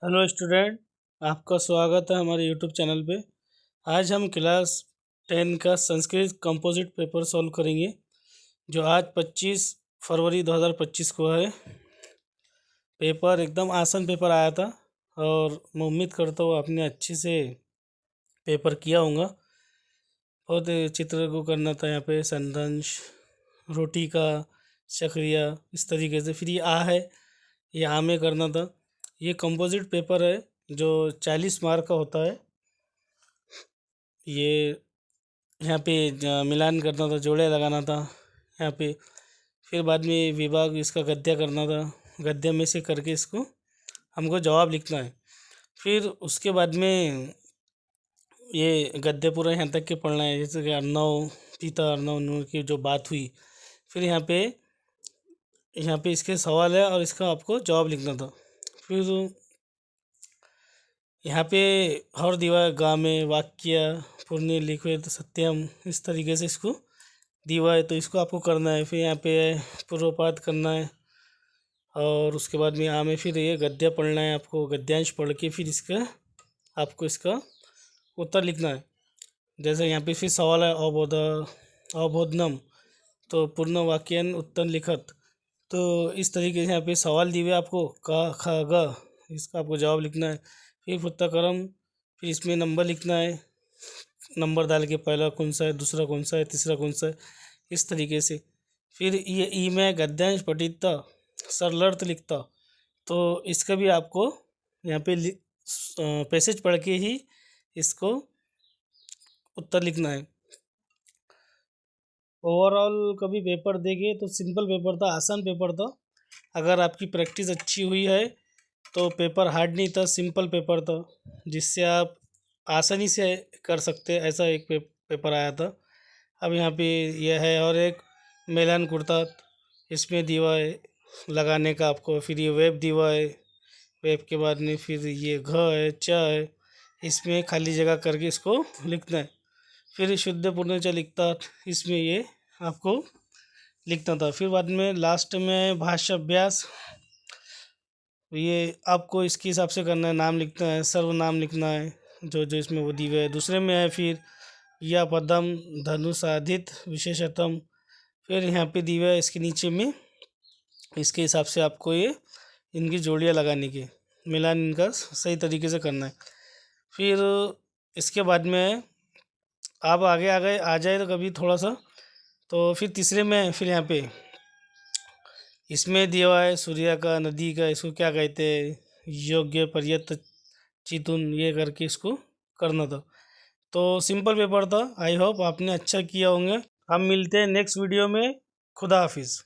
Hello student, आपका स्वागत है हमारे यूट्यूब चैनल पे। आज हम क्लास 10 का संस्कृत कंपोजिट पेपर सॉल्व करेंगे, जो आज 25 फरवरी 2025 को है। पेपर एकदम आसान पेपर आया था और मैं उम्मीद करता हूँ आपने अच्छे से पेपर किया होगा। बहुत चित्र को करना था, यहाँ पे संदंश, रोटी का, चक्रिया, इस तरीके से। फिर ये आ है, ये आ में करना था। ये कंपोजिट पेपर है जो 40 मार्क का होता है। ये यहाँ पे मिलान करना था, जोड़े लगाना था यहाँ पे। फिर बाद में विभाग इसका गद्य करना था, गद्य में से करके इसको हमको जवाब लिखना है। फिर उसके बाद में ये गद्य पूरा यहाँ तक के पढ़ना है, जैसे कि अर्णव, पिता अर्णव नूर की जो बात हुई। फिर यहाँ पे इसके सवाल है और इसका आपको जवाब लिखना था। फिर यहाँ पे हर दीवा गा में वाक्य पुण्य लिखे तो सत्यम, इस तरीके से इसको दीवा है तो इसको आपको करना है। फिर यहाँ पे पूर्वपात करना है और उसके बाद में आ में फिर ये गद्य पढ़ना है आपको। गद्यांश पढ़ के फिर आपको इसका उत्तर लिखना है। जैसे यहाँ पे फिर सवाल है अबोधनम, तो पूर्ण वाक्यन उत्तर लिखत। तो इस तरीके से यहाँ पे सवाल दिए हुए आपको का ख ग, इसका आपको जवाब लिखना है। फिर पुस्तकरम, फिर इसमें नंबर लिखना है, नंबर डाल के पहला कौन सा है, दूसरा कौन सा है, तीसरा कौन सा है, इस तरीके से। फिर ये ई में गद्यांश पठिता सरलर्थ लिखता, तो इसका भी आपको यहाँ पे पैसेज पढ़ के ही इसको उत्तर लिखना है। ओवरऑल कभी पेपर देखे तो सिंपल पेपर था, आसान पेपर था। अगर आपकी प्रैक्टिस अच्छी हुई है तो पेपर हार्ड नहीं था, सिंपल पेपर था, जिससे आप आसानी से कर सकते। ऐसा एक पेपर आया था। अब यहाँ पे यह है, और एक मेलान कुर्ता, इसमें दिवा है लगाने का आपको। फिर ये वेब दिवा है, वेब के बाद में फिर ये घ है, च है, इसमें खाली जगह करके इसको लिखना है। फिर शुद्ध पूर्णच लिखता, इसमें ये आपको लिखना था। फिर बाद में लास्ट में भाषा अभ्यास, ये आपको इसके हिसाब से करना है। नाम लिखना है, सर्वनाम लिखना है, जो जो इसमें वो दिए है। दूसरे में है फिर या पदम धनुषाधित विशेषतम, फिर यहाँ पे दिया है इसके नीचे में, इसके हिसाब से आपको ये इनकी जोड़ियाँ लगाने की, मिलान इनका सही तरीके से करना है। फिर इसके बाद में आप आगे आ गए आ जाए तो कभी थोड़ा सा, तो फिर तीसरे में फिर यहाँ पे इसमें दिया हुआ है सूर्य का, नदी का, इसको क्या कहते हैं, योग्य पर्यत चितुन, ये करके इसको करना था। तो सिंपल पेपर था। आई होप आपने अच्छा किया होंगे। हम मिलते हैं नेक्स्ट वीडियो में। खुदा हाफिज़।